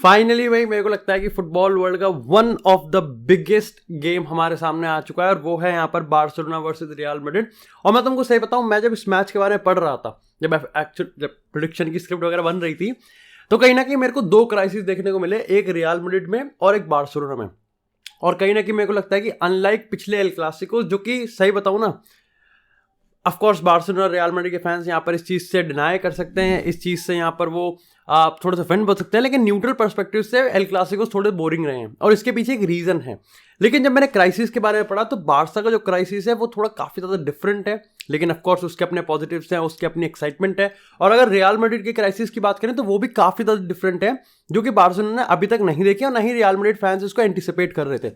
Finally भाई मेरे को लगता है कि फुटबॉल वर्ल्ड का one of the biggest game हमारे सामने आ चुका है और वो है यहाँ पर बार्सिलोना वर्सेस रियल मैड्रिड। और मैं तुमको सही बताऊं, मैं जब इस मैच के बारे में पढ़ रहा था, जब प्रेडिक्शन की स्क्रिप्ट वगैरह बन रही थी, तो कहीं ना कहीं मेरे को दो क्राइसिस देखने को मिले, एक रियल मैड्रिड में और एक बार्सिलोना में। और कहीं ना कहीं मेरे को लगता है कि अनलाइक पिछले एल क्लासिको, जो कि सही बताऊं ना, ऑफ कोर्स बार्सिलोना और रियल मैड्रिड के फैंस यहाँ पर इस चीज़ से डिनाई कर सकते हैं, इस चीज़ से यहाँ पर वो आप थोड़ा सा फैन बन सकते हैं, लेकिन न्यूट्रल पर्सपेक्टिव से एल क्लासिकोस थोड़े बोरिंग रहे हैं और इसके पीछे एक रीज़न है। लेकिन जब मैंने क्राइसिस के बारे में पढ़ा तो बार्सा का जो क्राइसिस है वो थोड़ा काफ़ी ज़्यादा डिफरेंट है, लेकिन ऑफ कोर्स उसके अपने पॉजिटिव्स हैं, उसके अपनी एक्साइटमेंट है। और अगर रियल मैड्रिड के क्राइसिस की बात करें तो वो भी काफ़ी ज़्यादा डिफरेंट है, जो कि बार्सिलोना ने अभी तक नहीं देखी और ना ही रियल मैड्रिड फैंस इसको एंटिसिपेट कर रहे थे।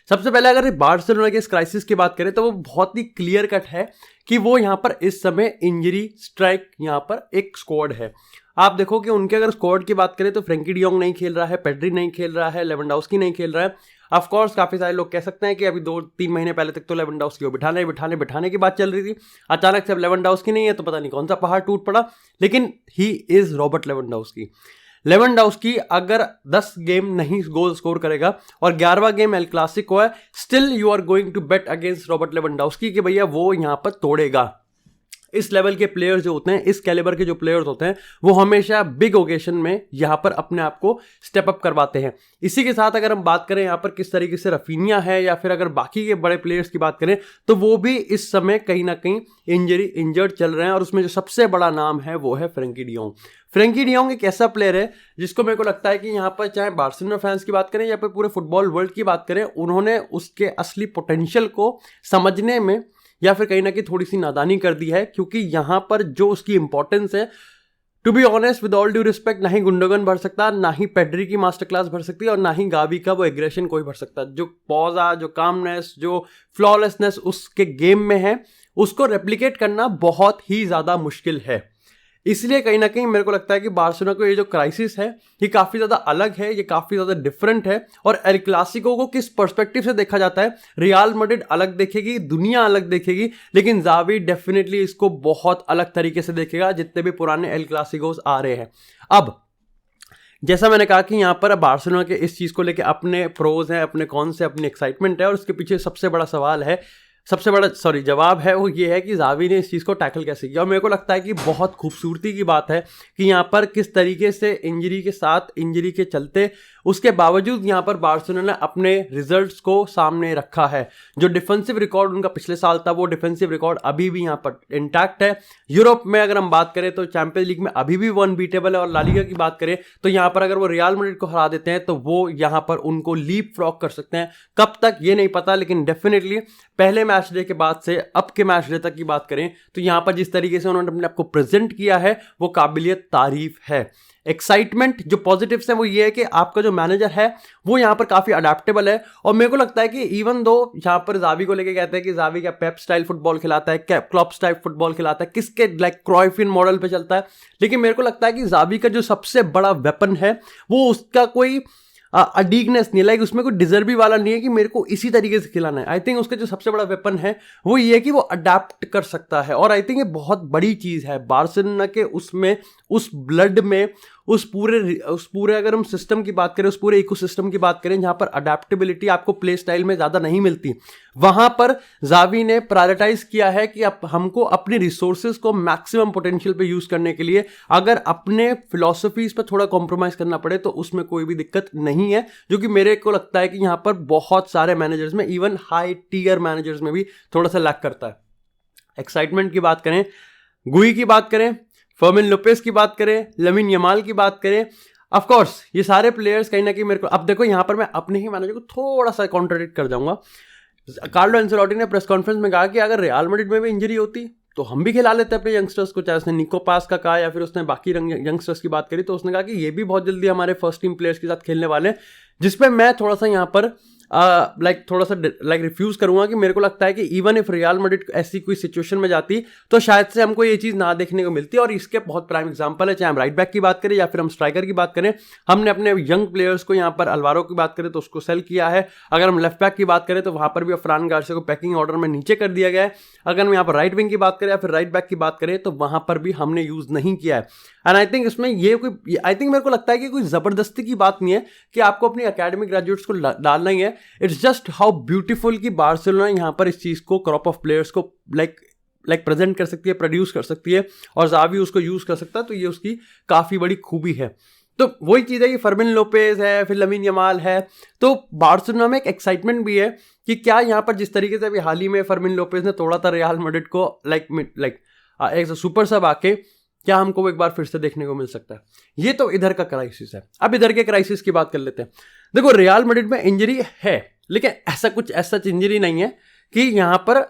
सबसे पहले अगर बार्सिलोना के इस क्राइसिस की बात करें तो वो बहुत ही क्लियर कट है कि वो यहाँ पर इस समय इंजरी स्ट्राइक यहाँ पर एक स्क्वाड है। आप देखो कि उनके अगर स्क्वाड की बात करें तो फ्रैंकी डी जॉन्ग नहीं खेल रहा है, पेड्री नहीं खेल रहा है, लेवेंडोव्स्की नहीं खेल रहा है। ऑफ कोर्स काफ़ी सारे लोग कह सकते हैं कि अभी 2-3 महीने पहले तक तो लेवेंडोव्स्की को बिठाने की बात चल रही थी, अचानक से अब लेवेंडोव्स्की नहीं है तो पता नहीं कौन सा पहाड़ टूट पड़ा। लेकिन ही इज़ रॉबर्ट लेवेंडोव्स्की अगर 10 गेम नहीं गोल स्कोर करेगा और 11वां गेम एल क्लासिको है, still you are going to bet against Robert Lewandowski कि भैया वो यहाँ पर तोड़ेगा। इस लेवल के प्लेयर्स जो होते हैं, इस कैलिबर के जो प्लेयर्स होते हैं, वो हमेशा बिग ओकेशन में यहाँ पर अपने आप को स्टेप अप करवाते हैं। इसी के साथ अगर हम बात करें यहाँ पर किस तरीके से रफीनिया है या फिर अगर बाकी के बड़े प्लेयर्स की बात करें तो वो भी इस समय कहीं ना कहीं इंजर्ड चल रहे हैं और उसमें जो सबसे बड़ा नाम है वो है फ्रैंकी डी जॉन्ग एक ऐसा प्लेयर है जिसको मेरे को लगता है कि यहाँ पर चाहे बार्सिलोना फैंस की बात करें या फिर पूरे फुटबॉल वर्ल्ड की बात करें, उन्होंने उसके असली पोटेंशियल को समझने में या फिर कहीं ना कहीं थोड़ी सी नादानी कर दी है, क्योंकि यहाँ पर जो उसकी इंपॉर्टेंस है, to be honest with all due respect, ना ही गुंडोगन भर सकता, ना ही पेड्री की मास्टर क्लास भर सकती और ना ही गावी का वो एग्रेशन कोई भर सकता। जो पॉजा, जो कामनेस, जो फ्लॉलेसनेस उसके गेम में है, उसको रेप्लिकेट करना बहुत ही ज़्यादा मुश्किल है। इसलिए कहीं ना कहीं मेरे को लगता है कि बार्सिलोना को ये जो क्राइसिस है ये काफ़ी ज़्यादा अलग है, ये काफ़ी ज़्यादा डिफरेंट है। और एल क्लासिको को किस पर्सपेक्टिव से देखा जाता है, रियल मैड्रिड अलग देखेगी, दुनिया अलग देखेगी, लेकिन जावी डेफिनेटली इसको बहुत अलग तरीके से देखेगा जितने भी पुराने एल क्लासिकोस आ रहे हैं। अब जैसा मैंने कहा कि यहाँ पर बार्सिलोना के इस चीज़ को लेकर अपने प्रोज हैं, अपने कॉन्स से, अपनी एक्साइटमेंट है और उसके पीछे सबसे बड़ा जवाब है वो ये है कि जावी ने इस चीज़ को टैकल कैसे किया। और मेरे को लगता है कि बहुत खूबसूरती की बात है कि यहाँ पर किस तरीके से इंजरी के चलते उसके बावजूद यहाँ पर बार्सिलोना ने अपने रिजल्ट्स को सामने रखा है। जो डिफेंसिव रिकॉर्ड उनका पिछले साल था वो डिफेंसिव रिकॉर्ड अभी भी यहाँ पर इंटैक्ट है। यूरोप में अगर हम बात करें तो चैंपियंस लीग में अभी भी वो अनबीटेबल है और ला लीगा की बात करें तो यहाँ पर अगर वो रियल मैड्रिड को हरा देते हैं तो वो यहाँ पर उनको लीप फ्रॉग कर सकते हैं। कब तक ये नहीं पता, लेकिन डेफिनेटली पहले मैच डे के बाद से अब के मैच डे तक की बात करें तो यहाँ पर जिस तरीके से उन्होंने अपने आप को प्रेजेंट किया है वो काबिलियत तारीफ है। एक्साइटमेंट जो पॉजिटिव्स है वो ये है कि आपका जो मैनेजर है वो यहाँ पर काफ़ी अडेप्टेबल है। और मेरे को लगता है कि इवन दो यहाँ पर जावी को लेके कहते हैं कि जावी क्या पेप स्टाइल फुटबॉल खिलाता है, क्या क्लॉप स्टाइल फुटबॉल खिलाता है, किसके लाइक क्राइफिन मॉडल पे चलता है, लेकिन मेरे को लगता है कि जावी का जो सबसे बड़ा वेपन है वो उसका कोई अडीगनेस नहीं, लाइक उसमें कोई डिजर्वी वाला नहीं है कि मेरे को इसी तरीके से खिलाना है। आई थिंक उसका जो सबसे बड़ा वेपन है वो ये है कि वो अडेप्ट कर सकता है और आई थिंक ये बहुत बड़ी चीज़ है बार्सिलोना के उसमें, उस ब्लड में, उस पूरे अगर हम सिस्टम की बात करें, उस पूरे इकोसिस्टम की बात करें जहाँ पर अडेप्टेबिलिटी आपको प्ले स्टाइल में ज़्यादा नहीं मिलती, वहाँ पर जावी ने प्रायोरिटाइज किया है कि हमको अपने रिसोर्सेज को मैक्सिमम पोटेंशियल पे यूज़ करने के लिए अगर अपने फिलॉसफीज पर थोड़ा कॉम्प्रोमाइज़ करना पड़े तो उसमें कोई भी दिक्कत नहीं है, जो कि मेरे को लगता है कि यहाँ पर बहुत सारे मैनेजर्स में, इवन हाई टीयर मैनेजर्स में भी थोड़ा सा लैक करता है। एक्साइटमेंट की बात करें, गुई की बात करें, फर्मिन लोपेस की बात करें, लमीन यमाल की बात करें, ऑफ कोर्स ये सारे प्लेयर्स कहीं ना कहीं मेरे को, अब देखो यहाँ पर मैं अपने ही मैनेजर को थोड़ा सा कॉन्ट्राडिक्ट कर जाऊंगा। कार्लो एंसेलोटी ने प्रेस कॉन्फ्रेंस में कहा कि अगर रियल मैड्रिड में भी इंजरी होती तो हम भी खिला लेते अपने यंगस्टर्स को, चाहे उसने निको पास का कहा या फिर उसने बाकी यंगस्टर्स की बात करी, तो उसने कहा कि ये भी बहुत जल्दी हमारे फर्स्ट टीम प्लेयर्स के साथ खेलने वाले हैं, जिसपे मैं थोड़ा सा यहाँ पर लाइक थोड़ा सा लाइक रिफ्यूज करूंगा कि मेरे को लगता है कि इवन इफ रियल मैड्रिड ऐसी कोई सिचुएशन में जाती तो शायद से हमको ये चीज़ ना देखने को मिलती। और इसके बहुत प्राइम एग्जांपल है, चाहे हम राइट बैक की बात करें या फिर हम स्ट्राइकर की बात करें। हमने अपने यंग प्लेयर्स को यहाँ पर अलवारो की बात करें तो उसको सेल किया है। अगर हम लेफ्ट बैक की बात करें तो वहाँ पर भी फ्रान गार्सिया को पैकिंग ऑर्डर में नीचे कर दिया गया है। अगर हम यहाँ पर राइट विंग की बात करें या फिर राइट बैक की बात करें तो वहाँ पर भी हमने यूज़ नहीं किया है। एंड आई थिंक इसमें ये कोई, आई थिंक मेरे को लगता है कि कोई ज़बरदस्ती की बात नहीं है कि आपको अपनी अकेडमी ग्रेजुएट्स को डालना ही है। इट्स जस्ट हाउ ब्यूटीफुल कि बार्सिलोना यहाँ पर इस चीज़ को, क्रॉप ऑफ प्लेयर्स को लाइक प्रेजेंट कर सकती है, प्रोड्यूस कर सकती है और ज़ावी उसको यूज़ कर सकता है। तो ये उसकी काफ़ी बड़ी खूबी है। तो वही चीज़ है कि फर्मिन लोपेज है, फिर लमीन यमाल है, तो बार्सिलोना में एक एक्साइटमेंट भी है कि क्या यहाँ पर जिस तरीके से अभी हाल ही में फर्मिन लोपेज ने तोड़ा था रियल मैड्रिड को लाइक एक सुपर सब आके, क्या हमको एक बार फिर से देखने को मिल सकता है। ये तो इधर का क्राइसिस है। अब इधर के क्राइसिस की बात कर लेते हैं। देखो रियल मैड्रिड में इंजरी है, लेकिन ऐसा कुछ ऐसा इंजरी नहीं है कि यहाँ पर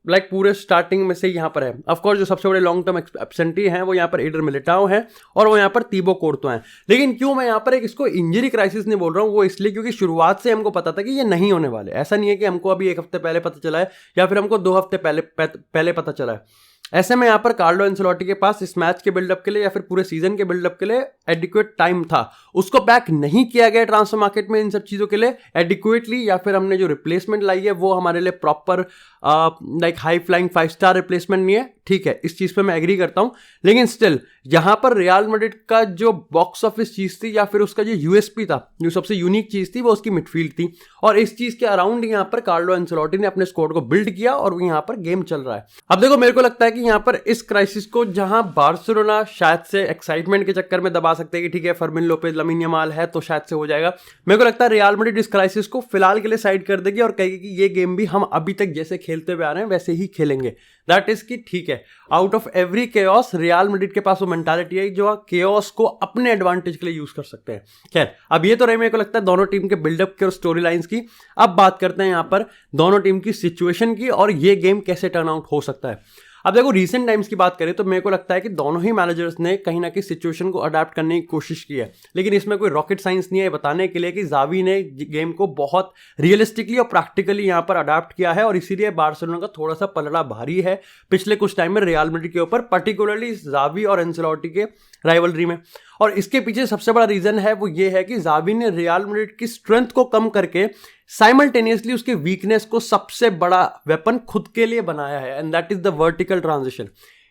लाइक पूरे स्टार्टिंग में से यहाँ पर है। ऑफकोर्स जो सबसे बड़े लॉन्ग टर्म एब्सेंटी हैं वो यहाँ पर एडर मिलिटाओ हैं और वो यहाँ पर तीबो कोर्तो हैं। लेकिन क्यों मैं यहाँ पर एक इसको इंजरी क्राइसिस नहीं बोल रहा हूँ, वो इसलिए क्योंकि शुरुआत से हमको पता था कि ये नहीं होने वाले। ऐसा नहीं है कि हमको अभी एक हफ्ते पहले पता चला है या फिर हमको 2 हफ्ते पहले पता चला है। ऐसे में यहाँ पर कार्लो एंसेलोटी के पास इस मैच के बिल्डअप के लिए या फिर पूरे सीजन के बिल्डअप के लिए एडिक्वेट टाइम था। उसको बैक नहीं किया गया ट्रांसफर मार्केट में इन सब चीज़ों के लिए एडिक्वेटली, या फिर हमने जो रिप्लेसमेंट लाई है वो हमारे लिए proper like high flying 5 star replacement नहीं है। ठीक है, इस चीज़ पे मैं एग्री करता हूँ, लेकिन स्टिल यहाँ पर रियल मैड्रिड का जो बॉक्स ऑफिस चीज़ थी या फिर उसका जो यूएसपी था, जो सबसे यूनिक चीज़ थी, वो उसकी मिडफील्ड थी। और इस चीज़ के अराउंड यहाँ पर कार्लो एंसेलोटी ने अपने स्क्वाड को बिल्ड किया और यहाँ पर गेम चल रहा है। अब देखो मेरे को लगता है कि यहाँ पर इस क्राइसिस को जहां बार्सिलोना शायद से एक्साइटमेंट के चक्कर में दबा सकते हैं कि ठीक है फर्मिन लोपेज लमीन यमाल है तो शायद से हो जाएगा, मेरे को लगता है रियल मैड्रिड इस क्राइसिस को फिलहाल के लिए साइड कर देगी और कहेगी कि ये गेम भी हम अभी तक जैसे खेलते हुए आ रहे हैं वैसे ही खेलेंगे। दैट इज कि ठीक है, out of every chaos real Madrid के पास वो मेंटालिटी है जो केओस को अपने एडवांटेज के लिए यूज कर सकते हैं। खैर, अब ये तो रही मेरे को लगता है दोनों टीम के बिल्डअप के और स्टोरी लाइंस की। अब बात करते हैं यहाँ पर दोनों टीम की सिचुएशन की और ये गेम कैसे टर्न आउट हो सकता है। अब देखो रीसेंट टाइम्स की बात करें तो मेरे को लगता है कि दोनों ही मैनेजर्स ने कहीं ना कहीं सिचुएशन को अडेप्ट करने की कोशिश की है, लेकिन इसमें कोई रॉकेट साइंस नहीं है बताने के लिए कि ज़ावी ने गेम को बहुत रियलिस्टिकली और प्रैक्टिकली यहाँ पर अडेप्ट किया है और इसीलिए बार्सिलोना का थोड़ा सा पलड़ा भारी है पिछले कुछ टाइम में रियल मैड्रिड के ऊपर, पर्टिकुलरली ज़ावी और एंसेलोटी के राइवलरी में। और इसके पीछे सबसे बड़ा रीजन है वो ये है कि ज़ावी ने रियल मैड्रिड की स्ट्रेंथ को कम करके साइमल्टेनियसली उसके वीकनेस को सबसे बड़ा वेपन खुद के लिए बनाया है, and that is the vertical transition.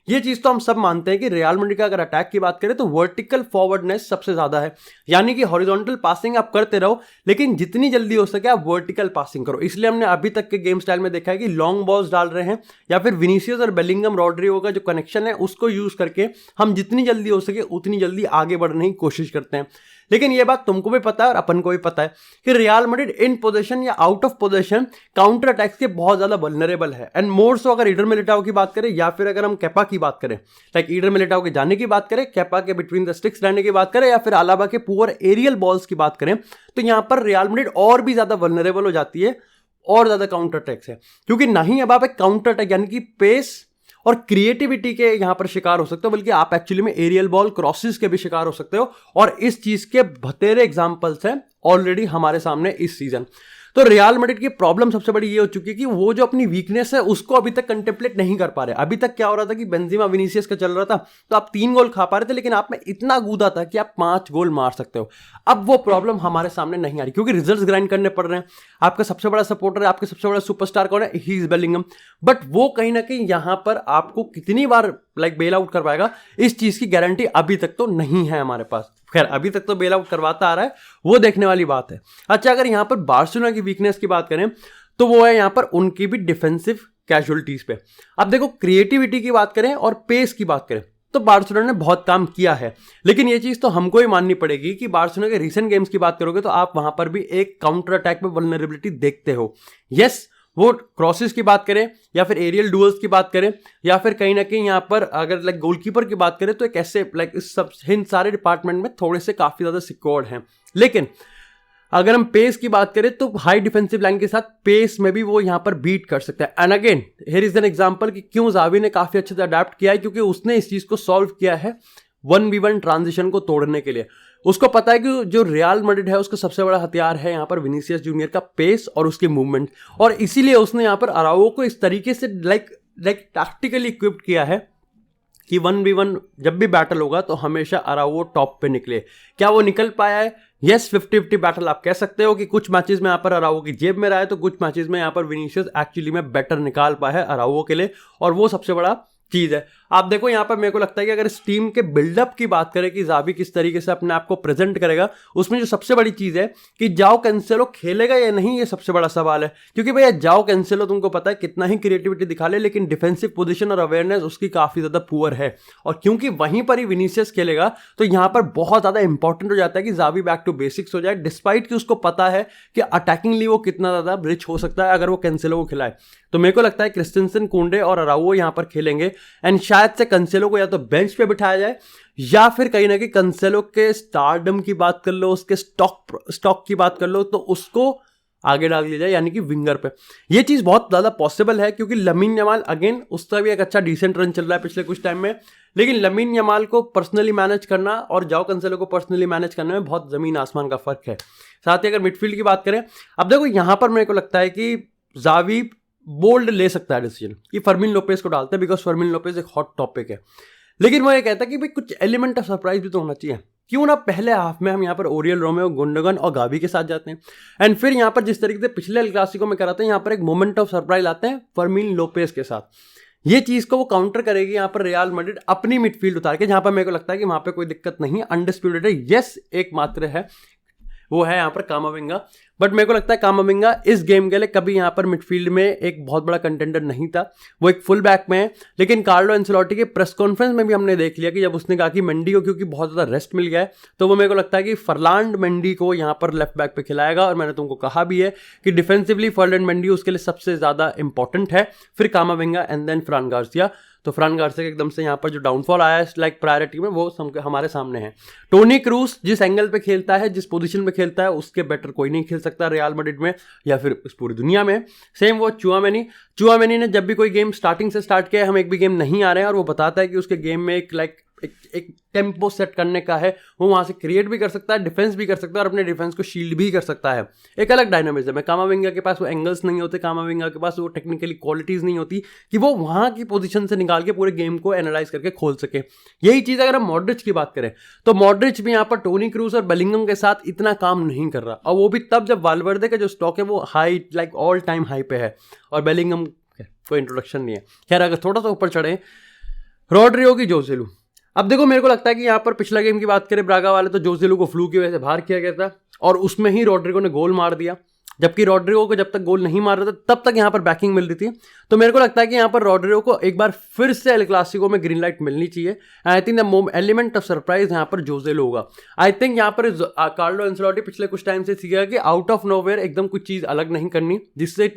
ये चीज तो हम सब मानते हैं कि रियल मैड्रिड का अगर अटैक की बात करें तो वर्टिकल फॉरवर्डनेस सबसे ज्यादा है, यानी कि हॉरिजॉन्टल पासिंग आप करते रहो लेकिन जितनी जल्दी हो सके आप वर्टिकल पासिंग करो। इसलिए हमने अभी तक के गेम स्टाइल में देखा है कि लॉन्ग बॉल्स डाल रहे हैं या फिर विनीसियस और बेलिंगम रॉड्रिगो का जो कनेक्शन है उसको यूज करके हम जितनी जल्दी हो सके उतनी जल्दी आगे बढ़ने की कोशिश करते हैं। लेकिन ये बात तुमको भी पता है और अपन को भी पता है कि रियल मैड्रिड इन पोजीशन या out of position counter attacks के बहुत ज्यादा वल्नरेबल है, एंड मोर सो अगर ईडर मिलिटाओ की बात करें या फिर अगर हम केपा की बात करें, लाइक ईडर मिलिटाओ के जाने की बात करें, केपा के बिटवीन द स्टिक्स रहने की बात करें या फिर अलावा के पुअर एरियल बॉल्स की बात करें, तो यहां पर रियल मैड्रिड और भी ज्यादा वल्नरेबल हो जाती है और ज्यादा काउंटर अटैक्स है, क्योंकि ना ही अब आप एक काउंटर अटैक यानी कि पेस और क्रिएटिविटी के यहां पर शिकार हो सकते हो, बल्कि आप एक्चुअली में एरियल बॉल क्रॉसेस के भी शिकार हो सकते हो। और इस चीज के बतेरे एग्जांपल्स हैं ऑलरेडी हमारे सामने इस सीजन। तो रियल मैड्रिड की प्रॉब्लम सबसे बड़ी ये हो चुकी है कि वो जो अपनी वीकनेस है उसको अभी तक कंटेम्पलेट नहीं कर पा रहे। अभी तक क्या हो रहा था कि बेंजेमा विनीसियस का चल रहा था तो आप 3 गोल खा पा रहे थे, लेकिन आप में इतना गूदा था कि आप 5 गोल मार सकते हो। अब वो प्रॉब्लम हमारे सामने नहीं आ रही क्योंकि रिजल्ट्स ग्राइंड करने पड़ रहे हैं। आपका सबसे बड़ा सपोर्टर है, आपके सबसे बड़ा सुपरस्टार कौन है? He is Bellingham. बट वो कहीं ना कहीं यहां पर आपको कितनी बार बेल आउट करवाएगा इस चीज की गारंटी अभी तक तो नहीं है हमारे पास। खैर, अभी तक तो बेल आउट करवाता आ रहा है, वो देखने वाली बात है। अच्छा, अगर यहां पर बार्सिलोना की वीकनेस की बात करें तो वो है यहां पर उनकी भी डिफेंसिव कैजुअलिटीज पे। अब देखो, क्रिएटिविटी की बात करें और पेस की बात करें तो बार्सिलोना ने बहुत काम किया है, लेकिन ये चीज तो हमको ही माननी पड़ेगी कि बार्सिलोना के रीसेंट गेम्स की बात करोगे तो आप वहां पर भी एक काउंटर अटैक में वल्नरेबिलिटी देखते हो। यस, वो क्रॉसेस की बात करें या फिर एरियल डुअल्स की बात करें या फिर कहीं ना कहीं यहाँ पर अगर गोलकीपर की बात करें तो एक ऐसे इस सब इन सारे डिपार्टमेंट में थोड़े से काफी ज्यादा सिक्योर्ड हैं। लेकिन अगर हम पेस की बात करें तो हाई डिफेंसिव लाइन के साथ पेस में भी वो यहाँ पर बीट कर सकता है। And again here is an example कि क्यों ज़ावी ने काफी अच्छे से अडेप्ट किया है, क्योंकि उसने इस चीज को सॉल्व किया है 1v1 ट्रांजिशन को तोड़ने के लिए। उसको पता है कि जो रियल मैड्रिड है उसका सबसे बड़ा हथियार है यहाँ पर विनीसियस जूनियर का पेस और उसकी मूवमेंट, और इसीलिए उसने यहाँ पर अराउजो को इस तरीके से लाइक टैक्टिकली इक्विप्ड किया है कि 1v1 जब भी बैटल होगा तो हमेशा अराउजो टॉप पे निकले। क्या वो निकल पाया है? यस, 50-50 बैटल आप कह सकते हो कि कुछ मैचेस में यहाँ पर अराउजो की जेब में रहा है, तो कुछ मैचेस में यहाँ पर विनीसियस एक्चुअली में बेटर निकाल पाया है अराउजो के लिए, और वो सबसे बड़ा चीज है। आप देखो यहाँ पर मेरे को लगता है कि अगर इस टीम के बिल्डअप की बात करें कि ज़ावी किस तरीके से अपने आप को प्रेजेंट करेगा, उसमें जो सबसे बड़ी चीज है कि जाओ कैंसेलो खेलेगा या नहीं, ये सबसे बड़ा सवाल है। क्योंकि भैया जाओ कैंसेलो तुमको पता है कितना ही क्रिएटिविटी दिखा ले, लेकिन डिफेंसिव पोजीशन और अवेयरनेस उसकी काफी ज्यादा पुअर है, और क्योंकि वहीं पर ही विनीसियस खेलेगा तो यहाँ पर बहुत ज्यादा इंपॉर्टेंट हो जाता है कि ज़ावी बैक टू बेसिक्स हो जाए, डिस्पाइट कि उसको पता है कि अटैकिंगली वो कितना ज्यादा रिच हो सकता है अगर वो कैंसेलो को खिलाए। तो मेरे को लगता है क्रिस्टेंसन, कुंडे और अराउजो यहाँ पर खेलेंगे, एंड शायद से कैंसेलो को या तो बेंच पे बिठाया जाए या फिर कहीं ना कहीं कैंसेलो के स्टारडम की बात कर लो, उसके स्टॉक की बात कर लो, तो उसको आगे डाल दिया जाए यानी कि विंगर पे। ये चीज बहुत ज्यादा पॉसिबल है क्योंकि लमीन यमाल अगेन उसका भी एक अच्छा डिसेंट रन चल रहा है पिछले कुछ टाइम में, लेकिन लमीन यमाल को पर्सनली मैनेज करना और जाओ कैंसेलो को पर्सनली मैनेज करने में बहुत जमीन आसमान का फर्क है। साथ ही अगर मिडफील्ड की बात करें, अब देखो यहां पर मेरे को लगता है कि ज़ावी बोल्ड ले सकता है डिसीजन कि फर्मिन लोपेज को डालते हैं, बिकॉज फर्मिन लोपेज एक हॉट टॉपिक है, लेकिन वो ये कहता है कि भाई कुछ एलिमेंट ऑफ सरप्राइज भी तो होना चाहिए। क्यों ना पहले हाफ में हम यहाँ पर ओरियल, रोमेओ, गुंडोगन और गावी के साथ जाते हैं, एंड फिर यहाँ पर जिस तरीके से पिछले एल क्लासिको में कराते हैं यहाँ पर एक मोमेंट ऑफ सरप्राइज लाते हैं फर्मिन लोपेज के साथ। ये चीज को वो काउंटर करेगी यहाँ पर रियल मैड्रिड अपनी मिडफील्ड उतार के, जहां पर मेरे को लगता है कि वहां पे कोई दिक्कत नहीं है, अनडिस्प्यूटेड है। यस, एक मात्र है, वो है यहाँ पर कामाविंगा, बट मेरे को लगता है कामाविंगा इस गेम के लिए कभी यहाँ पर मिडफील्ड में एक बहुत बड़ा कंटेंडर नहीं था, वो एक फुल बैक में है। लेकिन कार्लो एंसेलोटी के प्रेस कॉन्फ्रेंस में भी हमने देख लिया कि जब उसने कहा कि मेंडी को क्योंकि बहुत ज़्यादा रेस्ट मिल गया है, तो वो मेरे को लगता है कि फर्लांड मेंडी को यहाँ पर लेफ्ट बैक पे खिलाएगा, और मैंने तुमको कहा भी है कि डिफेंसिवली फर्लांड मेंडी उसके लिए सबसे ज़्यादा इंपॉर्टेंट है, फिर Camavinga and then Fran Garcia. तो फ्रान गार्सिया एकदम से यहाँ पर जो डाउनफॉल आया है लाइक प्रायोरिटी में, वो हमारे सामने है। टोनी क्रूस जिस एंगल पे खेलता है, जिस पोजीशन पे खेलता है, उसके बेटर कोई नहीं खेल सकता रियल मैड्रिड में या फिर इस पूरी दुनिया में। सेम वो चुआमेनी ने जब भी कोई गेम स्टार्टिंग से स्टार्ट किया है, हम एक भी गेम नहीं आ रहे हैं, और वो बताता है कि उसके गेम में एक टेम्पो सेट करने का है, वो वहां से क्रिएट भी कर सकता है, डिफेंस भी कर सकता है और अपने डिफेंस को शील्ड भी कर सकता है। एक अलग डायनामिज्म है। कामाविंगा के पास वो एंगल्स नहीं होते, कामाविंगा के पास वो टेक्निकली क्वालिटीज नहीं होती कि वो वहां की पोजीशन से निकाल के पूरे गेम को एनालाइज करके खोल सके। यही चीज अगर हम मॉड्रिच की बात करें तो मॉड्रिच भी यहाँ पर टोनी क्रूस और बेलिंगम के साथ इतना काम नहीं कर रहा, और वो भी तब जब वाल्वर्दे का जो स्टॉक है वो high like all time high पे है, और बेलिंगम कोई इंट्रोडक्शन नहीं है। खैर अगर थोड़ा सा ऊपर चढ़े, रॉड्रिगो की जोसेलू। अब देखो मेरे को लगता है कि यहाँ पर पिछला गेम की बात करें ब्रागा वाले, तो जोसेलू को फ्लू की वजह से बाहर किया गया था और उसमें ही रॉड्रिगो ने गोल मार दिया, जबकि रॉड्रिगो को जब तक गोल नहीं मार रहा था तब तक यहाँ पर बैकिंग मिल रही थी। तो मेरे को लगता है कि यहाँ पर रॉड्रिगो को एक बार फिर से एल क्लासिको में ग्रीन लाइट मिलनी चाहिए। I think the element of surprise यहाँ पर जोसेलू होगा। आई थिंक यहाँ पर कार्लो एंसेलोटी पिछले कुछ टाइम से सीखेगा कि आउट ऑफ नोवेयर एकदम कुछ चीज़ अलग नहीं करनी जिससे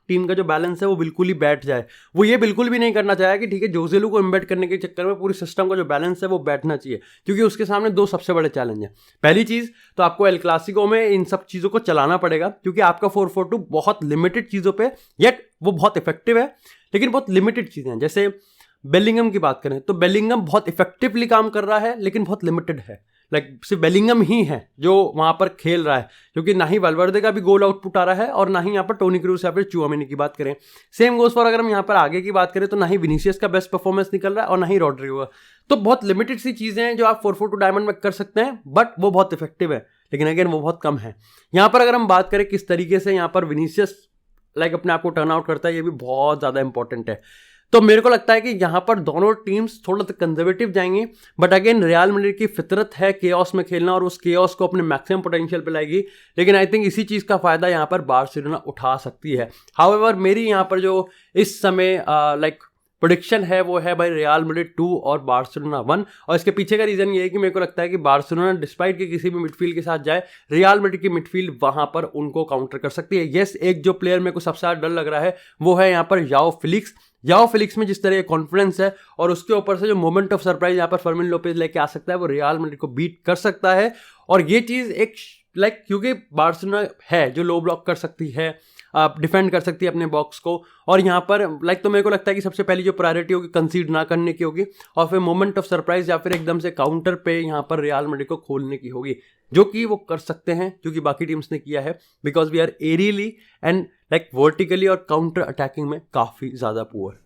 टीम का जो बैलेंस है वो बिल्कुल ही बैठ जाए। वो ये बिल्कुल भी नहीं करना चाहेगा कि ठीक है जोसेलू को एम्बेड करने के चक्कर में पूरी सिस्टम का जो बैलेंस है वो बैठना चाहिए, क्योंकि उसके सामने दो सबसे बड़े चैलेंज हैं। पहली चीज़ तो आपको एल क्लासिको में इन सब चीज़ों को चलाना पड़ेगा, क्योंकि आपका 4-4-2 बहुत लिमिटेड चीज़ों पे, येट वो बहुत इफेक्टिव है लेकिन बहुत लिमिटेड चीज़ें हैं। जैसे बेलिंगम की बात करें तो बेलिंगम बहुत इफेक्टिवली काम कर रहा है लेकिन बहुत लिमिटेड है, लाइक सिर्फ बेलिंगम ही है जो वहां पर खेल रहा है, क्योंकि ना ही वाल्वर्दे का भी गोल आउटपुट आ रहा है और ना ही यहाँ पर टोनी क्रूस या फिर चुआमेनी की बात करें। सेम गोज फॉर अगर हम यहाँ पर आगे की बात करें तो ना ही विनीसियस का बेस्ट परफॉर्मेंस निकल रहा है और ना ही रॉड्रिगो का। तो बहुत लिमिटेड सी चीजें हैं जो आप 4-4-2 डायमंड में कर सकते हैं, बट वो बहुत इफेक्टिव है, लेकिन अगेन वो बहुत कम है। यहाँ पर अगर हम बात करें किस तरीके से यहाँ पर विनीसियस लाइक अपने आप को टर्न आउट करता है, ये भी बहुत ज्यादा इंपॉर्टेंट है। तो मेरे को लगता है कि यहाँ पर दोनों टीम्स थोड़ा सा कंजर्वेटिव जाएंगी, बट अगेन रियल मैड्रिड की फितरत है केओस में खेलना और उस केओस को अपने मैक्सिमम पोटेंशियल पे लाएगी, लेकिन आई थिंक इसी चीज़ का फायदा यहाँ पर बार्सिलोना उठा सकती है। हाउएवर मेरी यहाँ पर जो इस समय लाइक प्रेडिक्शन है वो है भाई रियल मैड्रिड 2 और बार्सिलोना 1, और इसके पीछे का रीजन ये है कि मेरे को लगता है कि बार्सिलोना डिस्पाइट के किसी भी मिडफील्ड के साथ जाए, रियल मैड्रिड की मिडफील्ड वहां पर उनको काउंटर कर सकती है। यस, एक जो प्लेयर मेरे को सबसे ज्यादा डर लग रहा है वो है यहाँ पर जाओ फिलिक्स में जिस तरह का कॉन्फिडेंस है और उसके ऊपर से जो मोमेंट ऑफ सरप्राइज यहाँ पर फर्मिन लोपेज लेके आ सकता है, वो रियल मैड्रिड को बीट कर सकता है। और ये चीज एक लाइक क्योंकि बार्सिलोना है जो लो ब्लॉक कर सकती है, डिफेंड कर सकती है अपने बॉक्स को, और यहाँ पर लाइक तो मेरे को लगता है कि सबसे पहली जो प्रायोरिटी होगी कंसीड ना करने की होगी, और फिर मोमेंट ऑफ सरप्राइज या फिर एकदम से काउंटर पे यहाँ पर रियल मैड्रिड को खोलने की होगी, जो कि वो कर सकते हैं क्योंकि बाकी टीम्स ने किया है, because we are aerially and like vertically और काउंटर अटैकिंग में काफ़ी ज़्यादा पुअर।